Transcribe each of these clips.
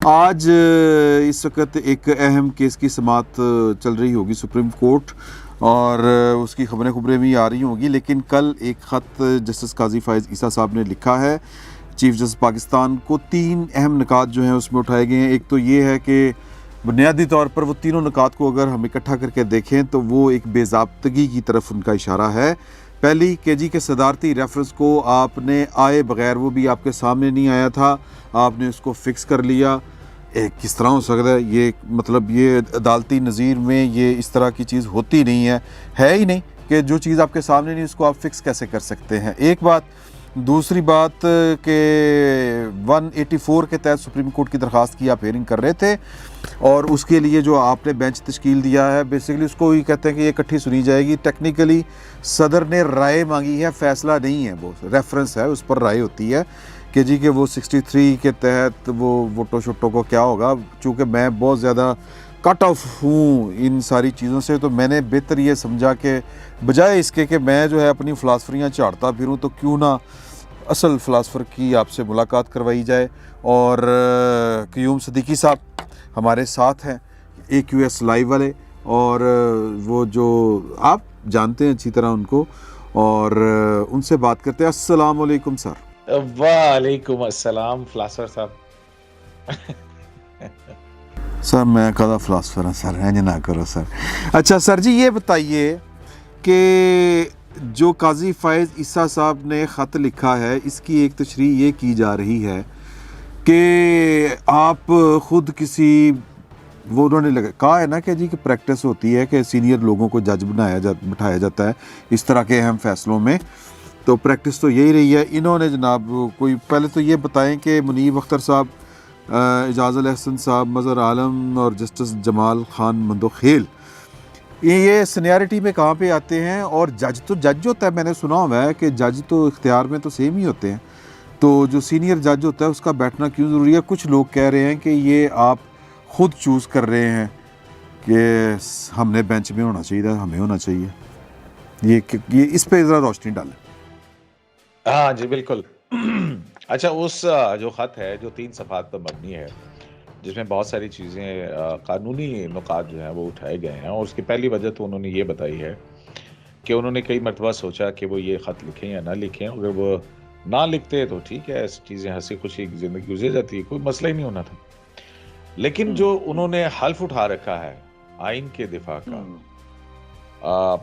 آج اس وقت ایک اہم کیس کی سماعت چل رہی ہوگی سپریم کورٹ، اور اس کی خبریں بھی آ رہی ہوں گی، لیکن کل ایک خط جسٹس قاضی فائز عیسیٰ صاحب نے لکھا ہے چیف جسٹس پاکستان کو۔ 3 اہم نکات جو ہیں اس میں اٹھائے گئے ہیں۔ ایک تو یہ ہے کہ بنیادی طور پر وہ تینوں نکات کو اگر ہم اکٹھا کر کے دیکھیں تو وہ ایک بے ضابطگی کی طرف ان کا اشارہ ہے۔ پہلی کہ جی کے صدارتی ریفرنس کو آپ نے آئے بغیر، وہ بھی آپ کے سامنے نہیں آیا تھا، آپ نے اس کو فکس کر لیا۔ کس طرح ہو سکتا ہے یہ؟ مطلب یہ عدالتی نظیر میں یہ اس طرح کی چیز ہوتی نہیں ہے ہی نہیں کہ جو چیز آپ کے سامنے نہیں اس کو آپ فکس کیسے کر سکتے ہیں، ایک بات۔ دوسری بات کہ 184 کے تحت سپریم کورٹ کی درخواست کی آپ ہیئرنگ کر رہے تھے، اور اس کے لیے جو آپ نے بینچ تشکیل دیا ہے، بیسیکلی اس کو ہی کہتے ہیں کہ یہ اکٹھی سنی جائے گی۔ ٹیکنیکلی صدر نے رائے مانگی ہے، فیصلہ نہیں ہے، وہ ریفرنس ہے، اس پر رائے ہوتی ہے کہ جی کہ وہ 63 کے تحت وہ ووٹو شوٹو کو کیا ہوگا۔ چونکہ میں بہت زیادہ کٹ آف ہوں ان ساری چیزوں سے، تو میں نے بہتر یہ سمجھا کہ بجائے اس کے کہ میں جو ہے اپنی فلاسفریاں چاڑتا پھروں، تو کیوں نہ اصل فلاسفر کی آپ سے ملاقات کروائی جائے۔ اور قیوم صدیقی صاحب ہمارے ساتھ ہیں، AQS لائیو والے، اور وہ جو آپ جانتے ہیں اچھی طرح ان کو، اور ان سے بات کرتے ہیں۔ السلام علیکم سر۔ وعلیکم السلام فلاسفر صاحب۔ سر میں کہا فلاسفر ہوں سر، انج نہ کرو سر۔ اچھا سر جی، یہ بتائیے کہ جو قاضی فائز عیسیٰ صاحب نے خط لکھا ہے، اس کی ایک تشریح یہ کی جا رہی ہے کہ آپ خود کسی وہ انہوں نے کہا ہے نا کہ جی کہ پریکٹس ہوتی ہے کہ سینئر لوگوں کو جج بٹھایا جاتا ہے اس طرح کے اہم فیصلوں میں، تو پریکٹس تو یہی رہی ہے۔ انہوں نے جناب کوئی پہلے تو یہ بتائیں کہ منیب اختر صاحب، اعجاز الاحسن صاحب، مظہر عالم اور جسٹس جمال خان مندوخیل، یہ سینیارٹی میں کہاں پہ آتے ہیں؟ اور جج تو جج ہوتا ہے، میں نے سنا ہوا ہے کہ جج تو اختیار میں تو سیم ہی ہوتے ہیں، تو جو سینئر جج ہوتا ہے اس کا بیٹھنا کیوں ضروری ہے؟ کچھ لوگ کہہ رہے ہیں کہ یہ آپ خود چوز کر رہے ہیں کہ ہم نے بینچ میں ہونا چاہیے، ہمیں ہونا چاہیے، یہ اس پہ ذرا روشنی ڈالیں۔ ہاں جی بالکل۔ اچھا، اس جو خط ہے جو 3 صفحات پر مبنی ہے، جس میں بہت ساری چیزیں قانونی نکات جو ہیں وہ اٹھائے گئے ہیں، اور اس کی پہلی وجہ تو انہوں نے یہ بتائی ہے کہ انہوں نے کئی مرتبہ سوچا کہ وہ یہ خط لکھیں یا نہ لکھیں، اگر وہ نہ لکھتے تو ٹھیک ہے، ایسی چیزیں ہنسی خوشی کی زندگی گزر جاتی ہے، کوئی مسئلہ ہی نہیں ہونا تھا۔ لیکن جو انہوں نے حلف اٹھا رکھا ہے آئین کے دفاع کا،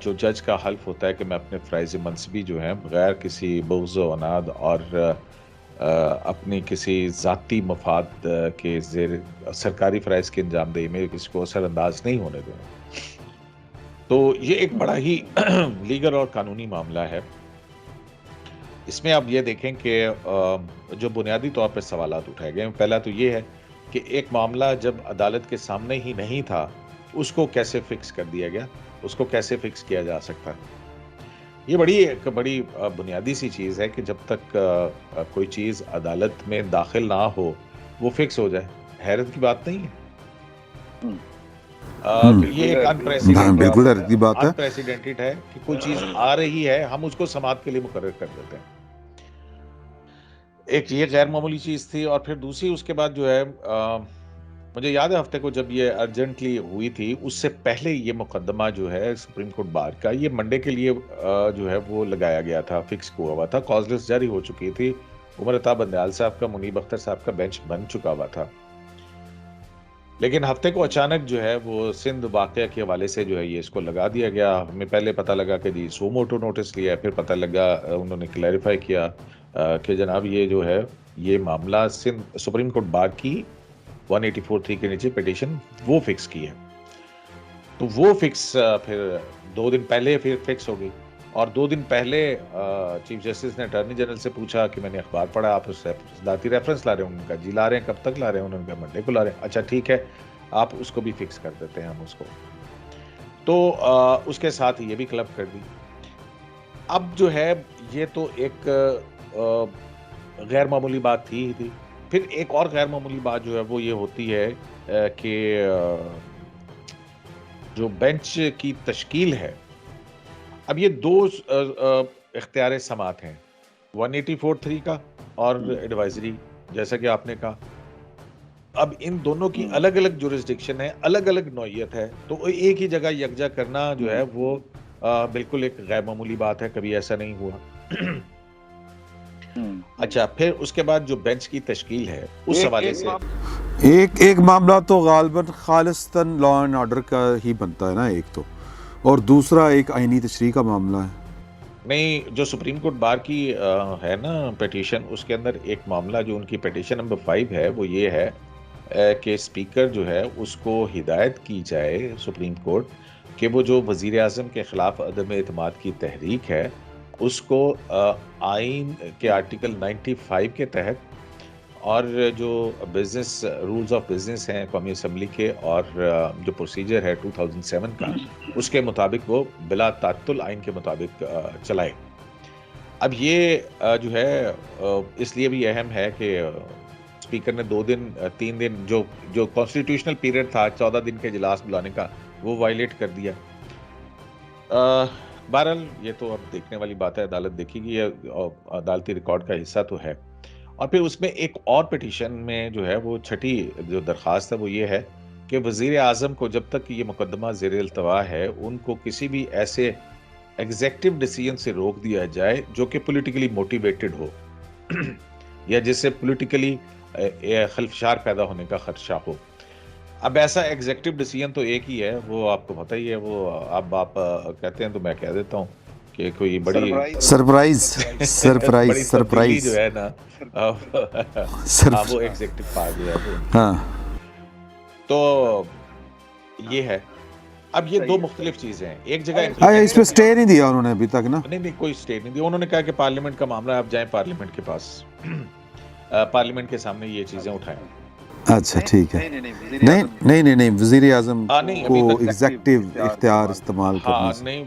جو جج کا حلف ہوتا ہے کہ میں اپنے فرائض منصبی جو ہیں بغیر کسی بغض و عناد اور اپنی کسی ذاتی مفاد کے زیر سرکاری فرائض کے انجام دہی میں کسی کو اثر انداز نہیں ہونے دوں گا، تو یہ ایک بڑا ہی لیگل اور قانونی معاملہ ہے۔ اس میں آپ یہ دیکھیں کہ جو بنیادی طور پر سوالات اٹھائے گئے ہیں، پہلا تو یہ ہے کہ ایک معاملہ جب عدالت کے سامنے ہی نہیں تھا، اس کو کیسے فکس کر دیا گیا، اس کو کیسے فکس کیا جا سکتا ہے۔ یہ ایک بڑی بنیادی سی چیز ہے کہ جب تک کوئی چیز عدالت میں داخل نہ ہو وہ فکس ہو جائے، حیرت کی بات نہیں ہے۔ یہ ایک بالکل حیرت کی بات ہے۔ انپریسیڈنٹڈ ہے کہ کوئی چیز آ رہی ہے، ہم اس کو سماعت کے لیے مقرر کر دیتے ہیں۔ ایک یہ غیر معمولی چیز تھی، اور پھر دوسری اس کے بعد جو ہے، مجھے یاد ہے ہفتے کو جب یہ ارجنٹلی ہوئی تھی، اس سے پہلے یہ مقدمہ جو ہے سپریم کورٹ بار کا، یہ منڈے کے لیے جو ہے وہ لگایا گیا تھا، فکس ہوا ہوا تھا، کاز لسٹ جاری ہو چکی تھی، عمر عطا بندیال صاحب کا، منیب اختر صاحب کا بینچ بن چکا ہوا تھا۔ لیکن ہفتے کو اچانک جو ہے وہ سندھ واقعہ کے حوالے سے جو ہے یہ اس کو لگا دیا گیا۔ ہمیں پہلے پتہ لگا کہ جی سو موٹو نوٹس لیا ہے، پھر پتہ لگا انہوں نے کلیریفائی کیا کہ جناب یہ جو ہے یہ معاملہ سندھ سپریم کورٹ بار کی 184(3) کے نیچے پیٹیشن وہ فکس کی ہے، تو وہ فکس پھر 2 دن پہلے پھر فکس ہو گئی، اور 2 دن پہلے چیف جسٹس نے اٹارنی جنرل سے پوچھا کہ میں نے اخبار پڑھا، آپ اس ذاتی ریفرنس لا رہے ہیں؟ انہوں نے کہا جی لا رہے ہیں، کب تک لا رہے ہیں؟ انہوں نے کہا منڈے کو لا رہے ہیں۔ اچھا ٹھیک ہے، آپ اس کو بھی فکس کر دیتے ہیں ہم اس کو، تو اس کے ساتھ یہ بھی کلب کر دی۔ اب جو ہے یہ تو ایک غیر معمولی بات تھی ہی تھی۔ پھر ایک اور غیر معمولی بات جو ہے وہ یہ ہوتی ہے کہ جو بینچ کی تشکیل ہے، اب یہ 2 اختیار سماعت ہیں، 184(3) کا اور ایڈوائزری، جیسا کہ آپ نے کہا۔ اب ان دونوں کی الگ الگ جورسڈکشن ہے, الگ الگ نوعیت ہے, تو ایک ہی جگہ یکجا کرنا جو ہے وہ بالکل ایک غیر معمولی بات ہے, کبھی ایسا نہیں ہوا. اچھا, پھر اس کے بعد جو بینچ کی تشکیل ہے اس حوالے سے ایک معاملہ تو غالباً خالصتاً لا اینڈ آرڈر کا ہی بنتا ہے نا ایک تو, اور دوسرا ایک آئینی تشریح کا معاملہ ہے. نہیں, جو سپریم کورٹ بار کی ہے نا پیٹیشن, اس کے اندر ایک معاملہ جو ان کی پیٹیشن نمبر 5 ہے وہ یہ ہے کہ اسپیکر جو ہے اس کو ہدایت کی جائے سپریم کورٹ کہ وہ جو وزیر اعظم کے خلاف عدم اعتماد کی تحریک ہے اس کو آئین کے آرٹیکل 95 کے تحت اور جو بزنس رولز آف بزنس ہیں قومی اسمبلی کے اور جو پروسیجر ہے 2007 کا اس کے مطابق وہ بلا تعطل آئین کے مطابق چلائے. اب یہ جو ہے اس لیے بھی اہم ہے کہ اسپیکر نے 3 دن جو کانسٹیٹیوشنل پیریڈ تھا 14 دن کے اجلاس بلانے کا وہ وائلیٹ کر دیا. بہرحال یہ تو اب دیکھنے والی بات ہے, عدالت دیکھے گی, یہ عدالتی ریکارڈ کا حصہ تو ہے. اور پھر اس میں ایک اور پیٹیشن میں جو ہے وہ چھٹی جو درخواست ہے وہ یہ ہے کہ وزیر اعظم کو جب تک یہ مقدمہ زیر التوا ہے ان کو کسی بھی ایسے ایگزیکٹو ڈیسیژن سے روک دیا جائے جو کہ پولیٹیکلی موٹیویٹڈ ہو یا جس سے پولیٹیکلی خلفشار پیدا ہونے کا خدشہ ہو. اب ایسا ایگزیکٹو ڈیسیژن تو ایک ہی ہے, وہ آپ کو پتہ ہی ہے, وہ اب آپ کہتے ہیں تو میں کہہ دیتا ہوں کہ کوئی بڑی سرپرائز جو ہے نا وہ ایگزیکٹو پار جو ہے وہ تو یہ ہے. اب یہ دو مختلف چیزیں ہیں, ایک جگہ اس پہ سٹے نہیں دیا انہوں نے ابھی تک نا, نہیں کوئی سٹے نہیں دیا. انہوں نے کہا کہ پارلیمنٹ کا معاملہ آپ جائیں پارلیمنٹ کے پاس, پارلیمنٹ کے سامنے یہ چیزیں اٹھائیں. اچھا ٹھیک ہے, نہیں وزیر اعظم کو ایگزیکٹو اختیار استعمال کرنے سے نہیں,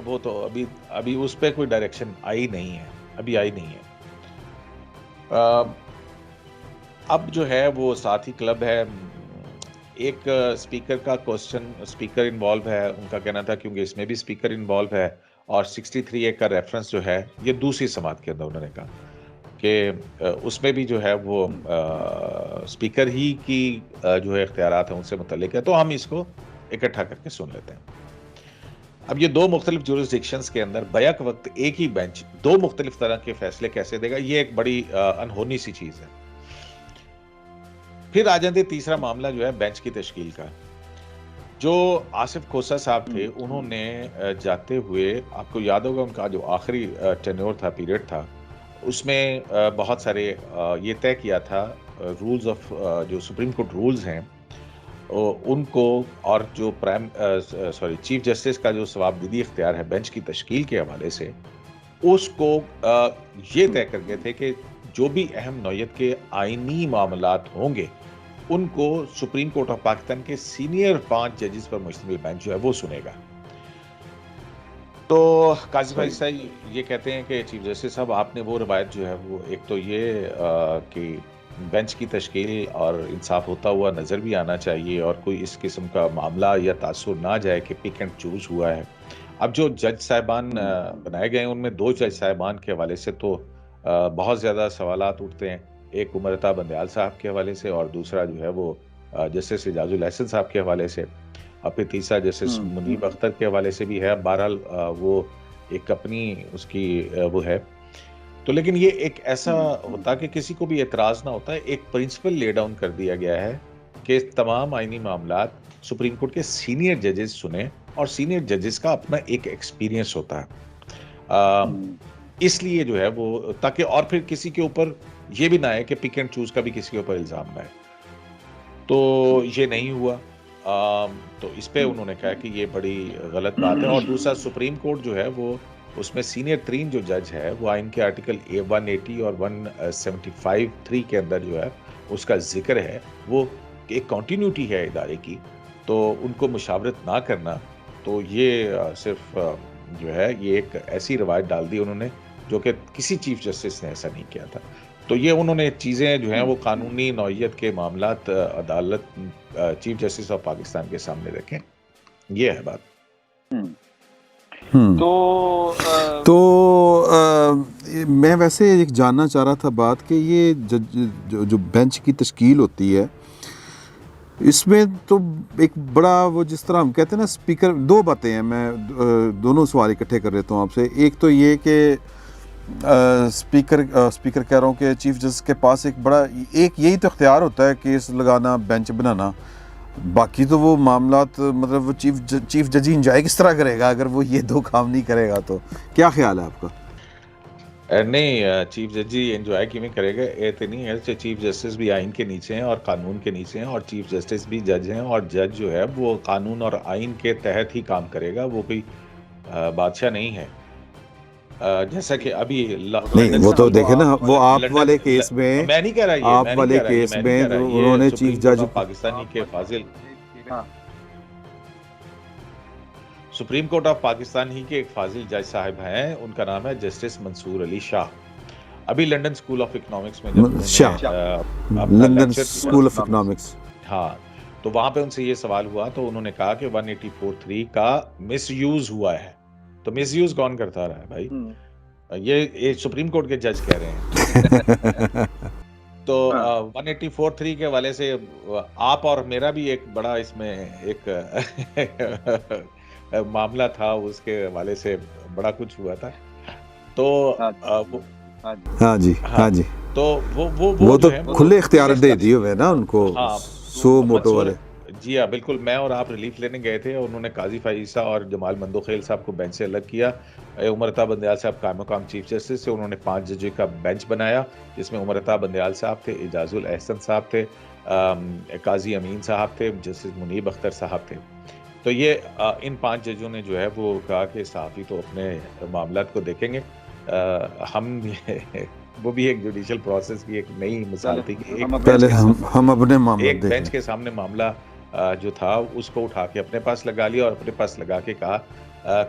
وہ تو ابھی اس پہ کوئی ڈائریکشن آئی نہیں ہے, ابھی آئی نہیں ہے. اب جو ہے وہ ساتھ ہی کلب ہے, ایک اسپیکر کا کوسچن, اسپیکر انوالو ہے, ان کا کہنا تھا کیونکہ اس میں بھی اسپیکر انوالو ہے, اور 63A کا ریفرنس جو ہے یہ دوسری سماعت کے اندر انہوں نے کہا کہ اس میں بھی جو ہے وہ اسپیکر ہی کی جو ہے اختیارات ہیں ان سے متعلق ہے, تو ہم اس کو اکٹھا کر کے سن لیتے ہیں. اب یہ دو مختلف جورسڈکشنز کے اندر بیک وقت ایک ہی بینچ دو مختلف طرح کے فیصلے کیسے دے گا, یہ ایک بڑی انہونی سی چیز ہے. پھر آ جاتے تیسرا معاملہ جو ہے بینچ کی تشکیل کا. جو آصف کھوسہ صاحب تھے انہوں نے جاتے ہوئے, آپ کو یاد ہوگا ان کا جو آخری ٹینیور تھا, پیریڈ تھا, اس میں بہت سارے یہ طے کیا تھا رولز آف جو سپریم کورٹ رولز ہیں ان کو, اور جو چیف جسٹس کا جو ثواب دیدی اختیار ہے بینچ کی تشکیل کے حوالے سے, اس کو یہ طے کر گئے تھے کہ جو بھی اہم نوعیت کے آئینی معاملات ہوں گے ان کو سپریم کورٹ آف پاکستان کے سینئر 5 ججز پر مشتمل بینچ جو ہے وہ سنے گا. تو قاضی بھائی صاحب یہ کہتے ہیں کہ چیف جسٹس صاحب آپ نے وہ روایت جو ہے وہ ایک تو یہ کہ بینچ کی تشکیل اور انصاف ہوتا ہوا نظر بھی آنا چاہیے, اور کوئی اس قسم کا معاملہ یا تاثر نہ جائے کہ پک اینڈ چوز ہوا ہے. اب جو جج صاحبان بنائے گئے ہیں ان میں 2 جج صاحبان کے حوالے سے تو بہت زیادہ سوالات اٹھتے ہیں, ایک عمرتا بندیال صاحب کے حوالے سے اور دوسرا جو ہے وہ جسٹس اعجاز الاحسن صاحب کے حوالے سے, اور پھر تیسرا جسٹس منیب اختر کے حوالے سے بھی ہے. بہرحال وہ ایک اپنی اس کی وہ ہے, تو لیکن یہ ایک ایسا ہوتا کہ کسی کو بھی اعتراض نہ ہوتا ہے, ایک پرنسپل لے ڈاؤن کر دیا گیا ہے کہ تمام آئینی معاملات سپریم کورٹ کے سینئر ججز سنیں, اور سینئر ججز کا اپنا ایک ایکسپیرینس ہوتا ہے, اس لیے جو ہے وہ تاکہ اور پھر کسی کے اوپر یہ بھی نہ آئے کہ پک اینڈ چوز کا بھی کسی کے اوپر الزام نہ آئے. تو یہ نہیں ہوا, تو اس پہ انہوں نے کہا کہ یہ بڑی غلط بات ہے. اور دوسرا سپریم کورٹ جو ہے وہ اس میں سینئر 3 جو جج ہے وہ آئین کے آرٹیکل 180 اور 175(3) کے اندر جو ہے اس کا ذکر ہے, وہ ایک کنٹینیوٹی ہے ادارے کی, تو ان کو مشاورت نہ کرنا, تو یہ صرف جو ہے یہ ایک ایسی روایت ڈال دی انہوں نے جو کہ کسی چیف جسٹس نے ایسا نہیں کیا تھا. تو یہ انہوں نے چیزیں جو ہیں وہ قانونی نوعیت کے معاملات عدالت چیف جسٹس آف پاکستان کے سامنے رکھیں, یہ ہے بات. تو میں ویسے ایک جاننا چاہ رہا تھا بات کہ یہ جو بینچ کی تشکیل ہوتی ہے اس میں تو ایک بڑا وہ جس طرح ہم کہتے ہیں نا اسپیکر، دو باتیں ہیں، میں دونوں سوال اکٹھے کر لیتا ہوں آپ سے. ایک تو یہ کہ اسپیکر کہہ رہا ہوں کہ چیف جسٹس کے پاس ایک بڑا ایک یہی تو اختیار ہوتا ہے کیس لگانا، بینچ بنانا. باقی تو وہ معاملات مطلب وہ چیف ججی انجوائے کس طرح کرے گا اگر وہ یہ دو کام نہیں کرے گا؟ تو کیا خیال ہے آپ کا؟ نہیں، چیف جج جی انجوائے کیوں کرے گا؟ یہ تو نہیں ہے. چیف جسٹس بھی آئین کے نیچے ہیں اور قانون کے نیچے ہیں، اور چیف جسٹس بھی جج ہیں، اور جج جو ہے وہ قانون اور آئین کے تحت ہی کام کرے گا. وہ کوئی بادشاہ نہیں ہے. جیسا کہ ابھی نہیں وہ تو دیکھیں نا، وہ آپ والے کیس میں، میں نہیں کہہ رہا یہ، آپ والے کیس میں انہوں نے چیف جج سپریم کورٹ آف پاکستان ہی کے ایک فاضل جج صاحب ہیں، ان کا نام ہے جسٹس منصور علی شاہ. ابھی لنڈن اسکول آف اکنامکس میں جب لندن اسکول آف اکنامکس، ہاں، تو وہاں پہ ان سے یہ سوال ہوا تو انہوں نے کہا کہ 184(3) کا مس یوز ہوا ہے. تو مس یوز کون کرتا رہا ہے بھائی؟ یہ سپریم کورٹ کے جج کہہ رہے ہیں. تو 184(3) کے حوالے سے آپ اور میرا بھی ایک بڑا اس میں ایک معاملہ تھا، اس کے حوالے سے بڑا کچھ ہوا تھا. تو ہاں جی تو وہ تو کھلے اختیارات دے دیے ہوئے نا ان کو، سو موٹو والے. جی ہاں بالکل. میں اور آپ ریلیف لینے گئے تھے اور انہوں نے قاضی فائزہ اور جمال مندوخیل صاحب کو بینچ سے الگ کیا. عمر عطا بندیال صاحب قائم مقام چیف جسٹس سے، انہوں نے 5 ججوں کا بینچ بنایا جس میں عمر عطا بندیال صاحب تھے، اعجاز الاحسن صاحب تھے، قاضی امین صاحب تھے، جسٹس منیب اختر صاحب تھے. تو یہ ان 5 ججوں نے جو ہے وہ کہا کہ صحافی تو اپنے معاملات کو دیکھیں گے. ہم وہ بھی ایک جوڈیشل پروسیس کی ایک نئی مثال تھی کہ پہلے ہم اپنے معاملات ایک بینچ کے سامنے معاملہ جو تھا اس کو اٹھا کے اپنے پاس لگا لیا، اور اپنے پاس لگا کے کہا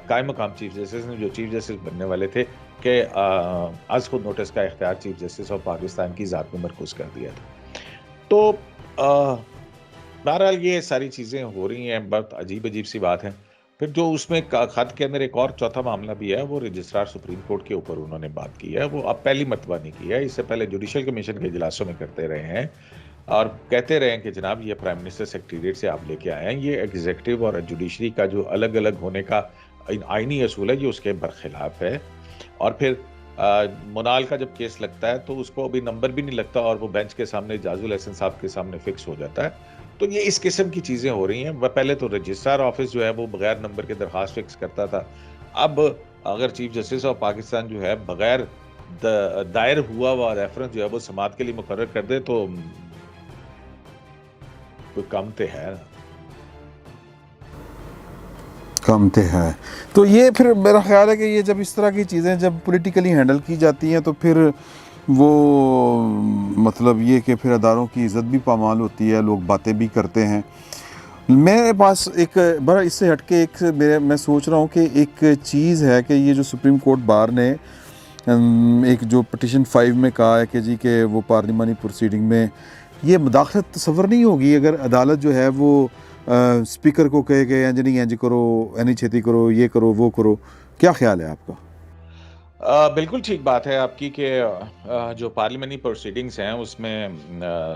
قائم مقام چیف جسٹس نے، جو چیف جسٹس بننے والے تھے، کہ از خود نوٹس کا اختیار چیف جسٹس آف پاکستان کی ذات میں مرکوز کر دیا تھا. تو بہرحال یہ ساری چیزیں ہو رہی ہیں، بہت عجیب سی بات ہے. پھر جو اس میں خط کے اندر ایک اور چوتھا معاملہ بھی ہے، وہ رجسٹرار سپریم کورٹ کے اوپر انہوں نے بات کی ہے. وہ اب پہلی مرتبہ نہیں کی ہے، اس سے پہلے جوڈیشل کمیشن کے اجلاسوں میں کرتے رہے ہیں اور کہتے رہے ہیں کہ جناب یہ پرائم منسٹر سیکریٹریٹ سے آپ لے کے آئے ہیں. یہ ایگزیکٹو اور جوڈیشری کا جو الگ الگ ہونے کا آئینی اصول ہے، یہ اس کے برخلاف ہے. اور پھر منال کا جب کیس لگتا ہے تو اس کو ابھی نمبر بھی نہیں لگتا اور وہ بینچ کے سامنے اعجاز الاحسن صاحب کے سامنے فکس ہو جاتا ہے. تو یہ اس قسم کی چیزیں ہو رہی ہیں. پہلے تو رجسٹرار آفس جو ہے وہ بغیر نمبر کے درخواست فکس کرتا تھا. اب اگر چیف جسٹس آف پاکستان جو ہے بغیر دائر ہوا ریفرنس جو ہے وہ سماعت کے لیے مقرر کر دے تو کوئی کم تے ہے. تو یہ پھر میرا خیال ہے کہ یہ جب اس طرح کی چیزیں جب پولیٹیکلی ہینڈل کی جاتی ہیں تو پھر وہ مطلب یہ کہ پھر اداروں کی عزت بھی پامال ہوتی ہے، لوگ باتیں بھی کرتے ہیں. میرے پاس ایک بڑا اس سے ہٹ کے ایک میں سوچ رہا ہوں کہ ایک چیز ہے کہ یہ جو سپریم کورٹ بار نے ایک جو پٹیشن 5 میں کہا ہے کہ جی کہ وہ پارلیمانی پروسیڈنگ میں یہ مداخلت تصور نہیں ہوگی اگر عدالت جو ہے وہ اسپیکر کو کہے کہ انج نہیں انج کرو، اینی چھیتی کرو، یہ کرو وہ کرو. کیا خیال ہے آپ کا؟ بالکل ٹھیک بات ہے آپ کی کہ جو پارلیمانی پروسیڈنگز ہیں اس میں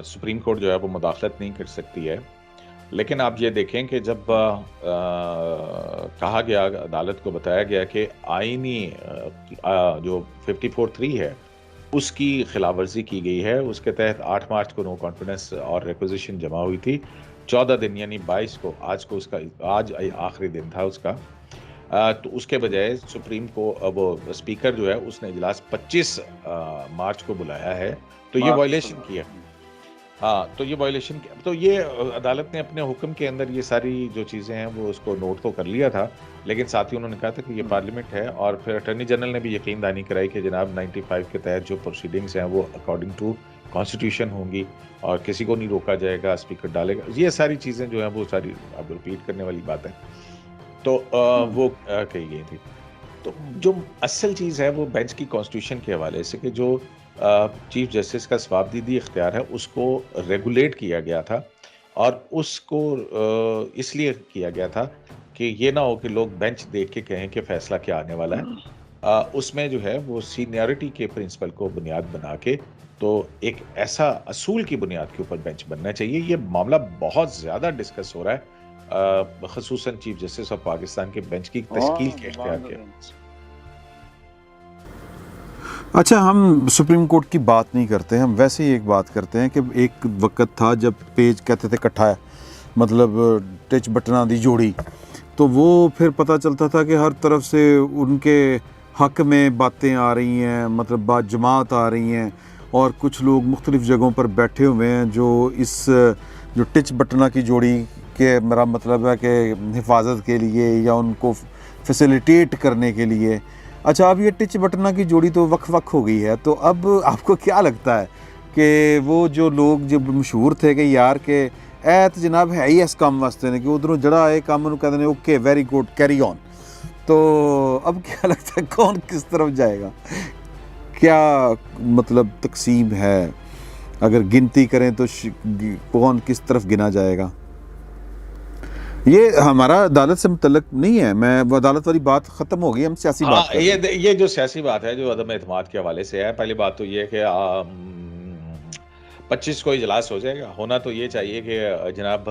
سپریم کورٹ جو ہے وہ مداخلت نہیں کر سکتی ہے. لیکن آپ یہ دیکھیں کہ جب کہا گیا، عدالت کو بتایا گیا کہ آئینی جو 54(3) ہے اس کی خلاف ورزی کی گئی ہے، اس کے تحت 8 مارچ کو نو کانفیڈنس اور ریکوزیشن جمع ہوئی تھی. 14 دن یعنی 22 کو، آج آخری دن تھا اس کا. تو اس کے بجائے سپریم کو وہ اسپیکر جو ہے اس نے اجلاس 25 مارچ کو بلایا ہے. تو یہ وائلیشن کی ہے. ہاں، تو یہ وائلیشن کی. تو یہ عدالت نے اپنے حکم کے اندر یہ ساری جو چیزیں ہیں وہ اس کو نوٹ تو کر لیا تھا، لیکن ساتھ ہی انہوں نے کہا تھا کہ یہ پارلیمنٹ ہے. اور پھر اٹارنی جنرل نے بھی یقین دہانی کرائی کہ جناب 95 کے تحت جو پروسیڈنگز ہیں وہ اکارڈنگ ٹو کانسٹیٹیوشن ہوں گی اور کسی کو نہیں روکا جائے گا، اسپیکر ڈالے گا. یہ ساری چیزیں جو ہیں وہ ساری اب ریپیٹ کرنے والی بات ہے. تو وہ کہی گئی تھی. تو جو اصل چیز ہے وہ بینچ کی کانسٹیٹیوشن کے حوالے سے کہ جو چیف جسٹس کا ثوابدیدی اختیار ہے اس کو ریگولیٹ کیا گیا تھا، اور اس کو اس لیے کیا گیا تھا کہ یہ نہ ہو کہ لوگ بینچ دیکھ کے کہیں کہ فیصلہ کیا آنے والا ہے. اس میں جو ہے وہ سینیورٹی کے پرنسپل کو بنیاد بنا کے تو ایک ایسا اصول کی بنیاد کے اوپر بینچ بننا چاہیے. یہ معاملہ بہت زیادہ ڈسکس ہو رہا ہے, خصوصاً چیف جسٹس آف پاکستان کے بینچ کی تشکیل کے اختیار کے. اچھا, ہم سپریم کورٹ کی بات نہیں کرتے, ہم ویسے ہی ایک بات کرتے ہیں کہ ایک وقت تھا جب پیج کہتے تھے کٹھا ہے, مطلب ٹچ بٹنا دی جوڑی, تو وہ پھر پتہ چلتا تھا کہ ہر طرف سے ان کے حق میں باتیں آ رہی ہیں, مطلب بات جماعت آ رہی ہیں, اور کچھ لوگ مختلف جگہوں پر بیٹھے ہوئے ہیں جو اس جو ٹچ بٹنا کی جوڑی کے, میرا مطلب ہے کہ حفاظت کے لیے یا ان کو فیسیلیٹیٹ کرنے کے لیے. اچھا, اب یہ ٹچ بٹنا کی جوڑی تو وقف ہو گئی ہے, تو اب آپ کو کیا لگتا ہے کہ وہ جو لوگ جب مشہور تھے کہ یار کہ اے تو جناب ہے ہی اس کام واسطے نے کہ ادھروں جڑا ہے کام انہوں کہتے ہیں okay very good carry on, تو اب کیا لگتا ہے کون کس طرف جائے گا, کیا مطلب تقسیم ہے, اگر گنتی کریں تو کون کس طرف گنا جائے گا؟ یہ ہمارا عدالت سے متعلق نہیں ہے, میں وہ عدالت والی بات ختم ہو گئی, ہم سیاسی بات کر رہے ہیں. یہ جو سیاسی بات ہے جو عدم اعتماد کے حوالے سے ہے, پہلی بات تو یہ ہے کہ 25 کو اجلاس ہو جائے گا. ہونا تو یہ چاہیے کہ جناب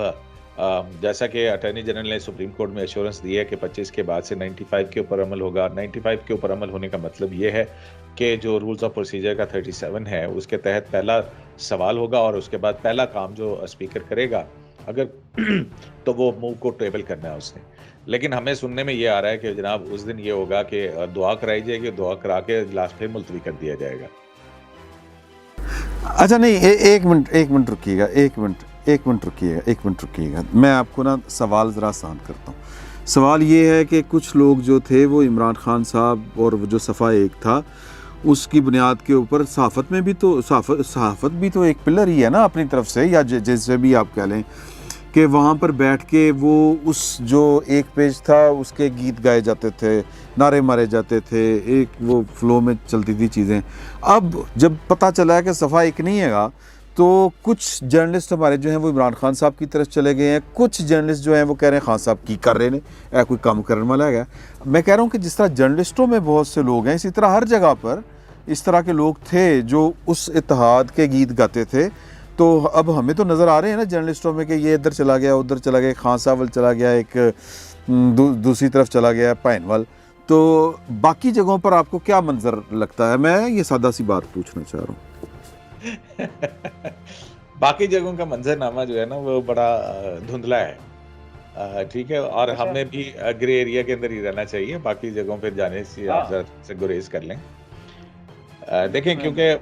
جیسا کہ اٹارنی جنرل نے سپریم کورٹ میں ایشورنس دی ہے کہ 25 کے بعد سے 95 کے اوپر عمل ہوگا. 95 کے اوپر عمل ہونے کا مطلب یہ ہے کہ جو رولز آف پروسیجر کا 37 ہے اس کے تحت پہلا سوال ہوگا اور اس کے بعد پہلا کام جو اسپیکر کرے گا اگر تو وہ موو کو ٹیبل کرنا ہے اس نے. لیکن ہمیں سننے میں یہ آ رہا ہے کہ جناب اس دن یہ ہوگا کہ دعا کرائی جائے گی, دعا کرا کے اجلاس پھر ملتوی کر دیا جائے گا. اچھا نہیں, ایک منٹ رکیے گا, ایک منٹ رکیے گا, میں آپ کو نا سوال ذرا آسان کرتا ہوں. سوال یہ ہے کہ کچھ لوگ جو تھے وہ عمران خان صاحب اور جو صفحہ 1 تھا اس کی بنیاد کے اوپر صحافت میں بھی تو صحافت بھی تو ایک پلر ہی ہے نا اپنی طرف سے, یا جیسے بھی آپ کہہ لیں کہ وہاں پر بیٹھ کے وہ اس جو ایک پیج تھا اس کے گیت گائے جاتے تھے, نعرے مارے جاتے تھے, ایک وہ فلو میں چلتی تھی چیزیں. اب جب پتہ چلا ہے کہ صفحہ 1 نہیں ہے گا تو کچھ جرنلسٹ ہمارے جو ہیں وہ عمران خان صاحب کی طرف چلے گئے ہیں, کچھ جرنلسٹ جو ہیں وہ کہہ رہے ہیں خان صاحب کی کر رہے ہیں, کوئی کام کرنے والا ہے. میں کہہ رہا ہوں کہ جس طرح جرنلسٹوں میں بہت سے لوگ ہیں, اسی طرح ہر جگہ پر اس طرح کے لوگ تھے جو اس اتحاد کے گیت گاتے تھے. تو اب ہمیں تو نظر آ رہے ہیں نا جرنلسٹوں میں کہ یہ ادھر چلا گیا, ادھر چلا گیا, خان صاحب چلا گیا, ایک دوسری طرف چلا گیا پائنول. تو باقی جگہوں پر آپ کو کیا منظر لگتا ہے؟ میں یہ سادہ سی بات پوچھنا چاہ رہا ہوں. باقی جگہوں کا منظر نامہ جو ہے نا وہ بڑا دھندلا ہے, ٹھیک ہے, اور ہمیں بھی گرے ایریا کے اندر ہی رہنا چاہیے. باقی جگہوں پہ جانے سے گریز کر لیں. دیکھیں کیونکہ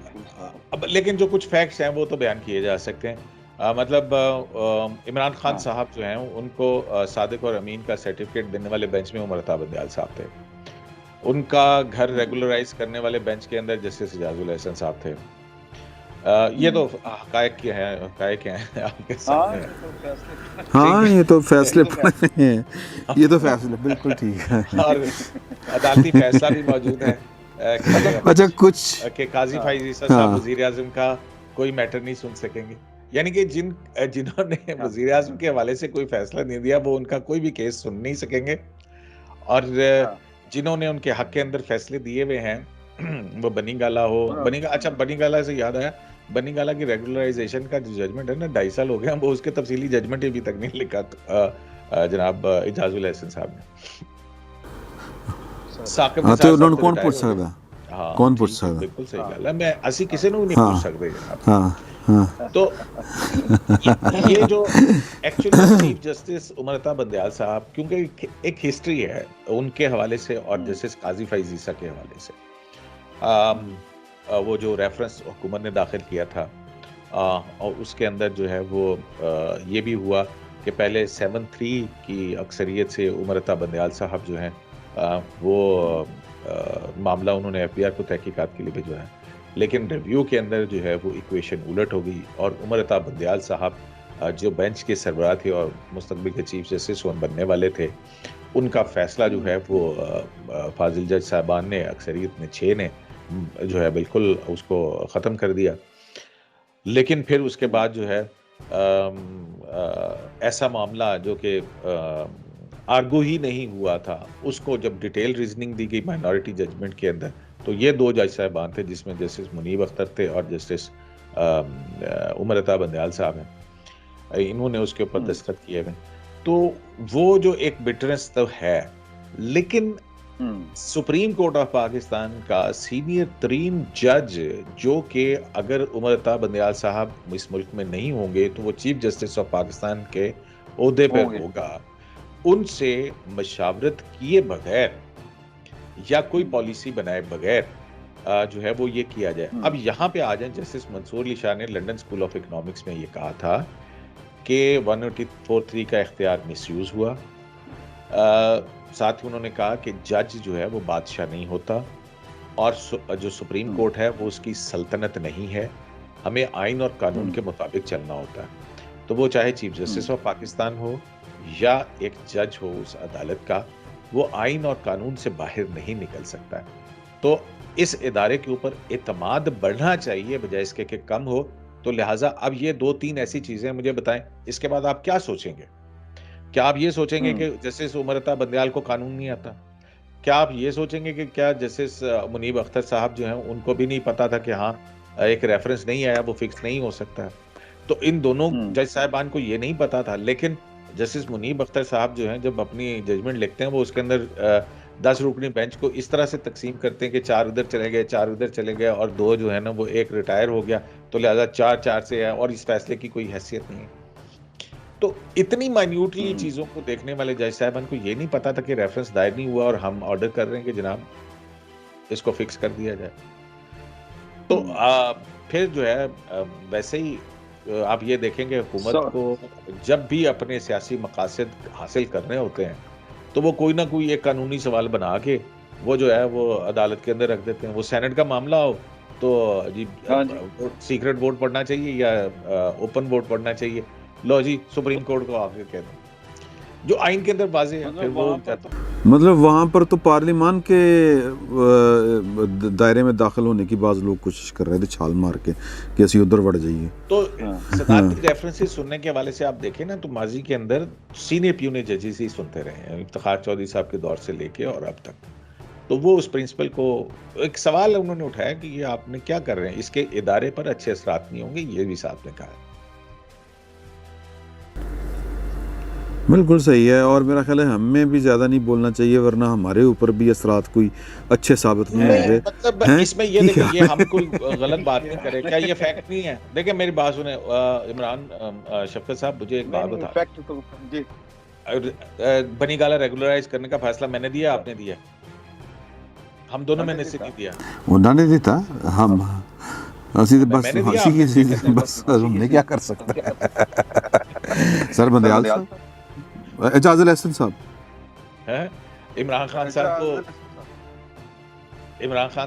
اب لیکن جو کچھ فیکٹس ہیں وہ تو بیان کیے جا سکتے ہیں. مطلب عمران خان صاحب جو ہیں ان کو صادق اور امین کا سرٹیفکیٹ دینے والے بینچ میں عمر عطا بندیال صاحب تھے. ان کا گھر ریگولرائز کرنے والے بینچ کے اندر جسٹس اعجاز الحسن صاحب تھے. یہ تو حقائق ہیں آپ کے سامنے. ہاں یہ تو فیصلے پڑے ہیں, یہ تو فیصلے بالکل ٹھیک ہے, اور عدالتی فیصلہ بھی موجود ہے اچھا کچھ کہ قاضی فائز عیسیٰ صاحب وزیر اعظم کا کوئی میٹر نہیں سن سکیں گے. یعنی کہ جنہوں نے وزیر اعظم کے حوالے سے کوئی فیصلہ نہیں دیا وہ ان کا کوئی بھی کیس سن نہیں سکیں گے. اور جنہوں نے ان کے حق کے اندر فیصلے دیے ہوئے ہیں وہ بنی گالا ہو, اچھا بنی گالا سے یاد آیا, بنی گالا کی ریگولرائزیشن کا جو ججمنٹ ہے نا 2.5 سال ہو گیا, وہ اس کے تفصیلی ججمنٹ ہی ابھی تک نہیں لکھا جناب اعجاز الحسن صاحب نے. تو انہوں نے کون پوچھ سکتا ہے, کون پوچھ سکتا ہے؟ بالکل صحیح گل ہے, میں اسی کسی نے نہیں پوچھ سکتے جناب. تو یہ جو actually chief justice Umar Ata Bandial صاحب, کیونکہ ایک ہسٹری ہے ان کے حوالے سے اور جسٹس قاضی فائز عیسیٰ کے حوالے سے, وہ جو ریفرنس حکومت نے داخل کیا تھا اور اس کے اندر جو ہے وہ یہ بھی ہوا کہ پہلے 7-3 کی اکثریت سے عمر عطا بندیال صاحب جو ہیں وہ معاملہ انہوں نے FBR کو تحقیقات کے لیے بھیجوایا, لیکن ریویو کے اندر جو ہے وہ ایکویشن الٹ ہو گئی اور عمر عطا بندیال صاحب جو بینچ کے سربراہ تھے اور مستقبل کے چیف جسٹس بننے والے تھے, ان کا فیصلہ جو ہے وہ فاضل جج صاحبان نے اکثریت نے 6 نے جو ہے بالکل اس کو ختم کر دیا. لیکن پھر اس کے بعد جو ہے ایسا معاملہ جو کہ آرگو ہی نہیں ہوا تھا, اس کو جب ڈیٹیل ریزننگ دی گئی مائنورٹی ججمنٹ کے اندر تو یہ دو جج صاحبان تھے جس میں جسٹس منیب اختر تھے اور جسٹس عمر عطا بندیال صاحب ہیں، انہوں نے اس کے اوپر دستخط کیے ہوئے. تو وہ جو ایک بٹرنس تو ہے، لیکن سپریم کورٹ آف پاکستان کا سینئر ترین جج جو کہ اگر عمر عطا بندیال صاحب اس ملک میں نہیں ہوں گے تو وہ چیف جسٹس آف پاکستان کے عہدے پر ہوگا، ان سے مشاورت کیے بغیر یا کوئی پالیسی بنائے بغیر جو ہے وہ یہ کیا جائے. اب یہاں پہ آ جائیں، جسٹس منصور علی شاہ نے لنڈن اسکول آف اکنامکس میں یہ کہا تھا کہ 184(3) کا اختیار مس یوز ہوا. ساتھ ہی انہوں نے کہا کہ جج جو ہے وہ بادشاہ نہیں ہوتا، اور جو سپریم کورٹ ہے وہ اس کی سلطنت نہیں ہے، ہمیں آئین اور قانون کے مطابق چلنا ہوتا ہے. تو وہ چاہے چیف جسٹس آف پاکستان ہو یا ایک جج ہو اس عدالت کا، وہ آئین اور قانون سے باہر نہیں نکل سکتا ہے. تو اس ادارے کے اوپر اعتماد بڑھنا چاہیے بجائے اس کے کہ کم ہو. تو لہٰذا اب یہ 2-3 ایسی چیزیں مجھے بتائیں، اس کے بعد آپ کیا سوچیں گے؟ کیا آپ یہ سوچیں گے کہ جسٹس عمر عطا بندیال کو قانون نہیں آتا؟ کیا آپ یہ سوچیں گے کہ کیا جسٹس منیب اختر صاحب جو ہیں ان کو بھی نہیں پتا تھا کہ ہاں ایک ریفرنس نہیں آیا وہ فکس نہیں ہو سکتا ہے؟ تو ان دونوں جج صاحبان کو یہ نہیں پتا تھا، لیکن جسٹس منیب اختر صاحب جو ہیں جب اپنی ججمنٹ لکھتے ہیں وہ اس کے اندر 10 رکنی بینچ کو اس طرح سے تقسیم کرتے ہیں کہ 4 ادھر چلے گئے، 4 ادھر چلے گئے، اور 2 جو ہے نا وہ ایک ریٹائر ہو گیا، تو لہٰذا 4-4 سے ہے اور اس فیصلے کی کوئی حیثیت نہیں ہے. تو اتنی مائنیوٹلی چیزوں کو دیکھنے والے جج صاحبان کو یہ نہیں پتا تھا کہ ریفرنس دائر نہیں ہوا اور ہم آرڈر کر رہے ہیں کہ جناب اس کو فکس کر دیا جائے. تو پھر جو ہے ویسے ہی آپ یہ دیکھیں گے حکومت کو جب بھی اپنے سیاسی مقاصد حاصل کرنے ہوتے ہیں تو وہ کوئی نہ کوئی ایک قانونی سوال بنا کے وہ جو ہے وہ عدالت کے اندر رکھ دیتے ہیں. وہ سینٹ کا معاملہ ہو تو جی سیکرٹ ووٹ پڑھنا چاہیے یا اوپن ووٹ پڑھنا چاہیے، لو جی سپریم کورٹ کو آ کے کہہ دیں جو آئین کے اندر واضح ہے. پھر وہ مطلب وہاں پر تو پارلیمان کے دائرے میں داخل ہونے کی بعض لوگ کوشش کر رہے تھے چھال مار کے کہ اسی ادھر بڑھ جائیے. تو صدارتی ریفرنسز سننے کے حوالے سے آپ دیکھیں نا تو ماضی کے اندر سینئر پیونے ججز ہی سنتے رہے ہیں، افتخار چودھری صاحب کے دور سے لے کے اور اب تک. تو وہ اس پرنسپل کو ایک سوال انہوں نے اٹھایا کہ یہ آپ نے کیا کر رہے ہیں، اس کے ادارے پر اچھے اثرات نہیں ہوں گے، یہ بھی صاحب نے کہا. بالکل صحیح ہے، اور میرا خیال ہے ہمیں بھی زیادہ نہیں بولنا چاہیے ورنہ ہمارے اوپر بھی اثرات کوئی اچھے ثابت نہیں ہوں گے. مطلب اس میں یہ دیکھیں یہ ہم کوئی غلط بات نہیں کرے، کیا یہ فیکٹ نہیں ہے؟ دیکھیں میری بات سنیں عمران شفقت صاحب، مجھے ایک بات بتا، بنی گالا ریگولرائز کرنے کا فیصلہ میں نے دیا آپ نے دیا؟ ہم دونوں میں نے سے نہیں دیا، انہوں نے دیتا، ہم بس ہم نے کیا کر سکتا ہے. سر بندیال صاحب، اعجاز الاحسن صاحب، عمران خان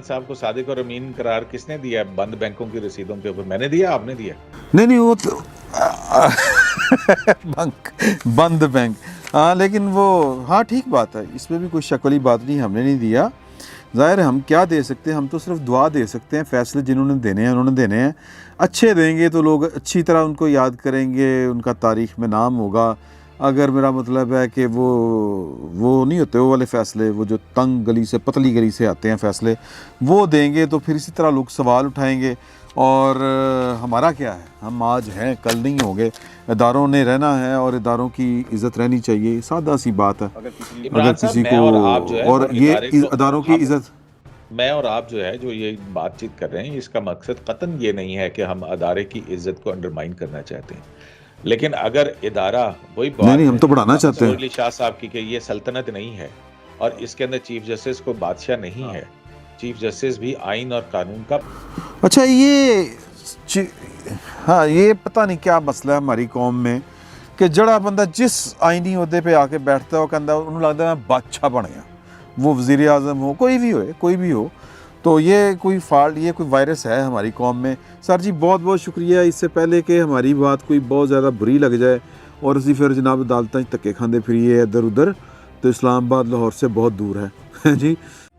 صاحب کو صادق اور امین قرار کس نے دیا بند بینکوں کی رسیدوں کے اوپر؟ میں نے دیا، آپ نے دیا؟ نہیں وہ تو بند بینک، ہاں لیکن وہ ہاں ٹھیک بات ہے، اس میں بھی کوئی شک والی بات نہیں، ہم نے نہیں دیا. ظاہر ہے ہم کیا دے سکتے ہیں، ہم تو صرف دعا دے سکتے ہیں. فیصلے جنہوں نے دینے ہیں انہوں نے دینے ہیں، اچھے دیں گے تو لوگ اچھی طرح ان کو یاد کریں گے، ان کا تاریخ میں نام ہوگا. اگر میرا مطلب ہے کہ وہ نہیں ہوتے وہ والے فیصلے، وہ جو تنگ گلی سے پتلی گلی سے آتے ہیں فیصلے، وہ دیں گے تو پھر اسی طرح لوگ سوال اٹھائیں گے. اور ہمارا کیا ہے، ہم آج ہیں کل نہیں ہوں گے، اداروں نے رہنا ہے اور اداروں کی عزت رہنی چاہیے، سادہ سی بات ہے. اگر کسی کو اور یہ اداروں کی عزت، میں اور آپ جو ہے جو یہ بات چیت کر رہے ہیں اس کا مقصد قطعاً یہ نہیں ہے کہ ہم ادارے کی عزت کو انڈرمائن کرنا چاہتے ہیں، لیکن اگر ادارہ وہی بات نہیں ہم تو بڑھانا چاہتے ہیں. علی شاہ صاحب کی کہ یہ سلطنت نہیں ہے اور اس کے اندر چیف جسٹس کو بادشاہ نہیں ہے، چیف جسٹس بھی آئین اور قانون کا. اچھا ہاں یہ پتہ نہیں کیا مسئلہ ہے ہماری قوم میں کہ جڑا بندہ جس آئینی عہدے پہ آ کے بیٹھتا ہے وہ کہتا ہے انہوں لگتا ہے میں بادشاہ بن گیا، وہ وزیر اعظم ہو، کوئی بھی ہو. تو یہ کوئی فالٹ، یہ کوئی وائرس ہے ہماری قوم میں. سر جی بہت بہت شکریہ. اس سے پہلے کہ ہماری بات کوئی بہت زیادہ بری لگ جائے اور اسی پھر جناب عدالتیں تکے کھاندے پھریے ادھر ادھر، تو اسلام آباد لاہور سے بہت دور ہے جی.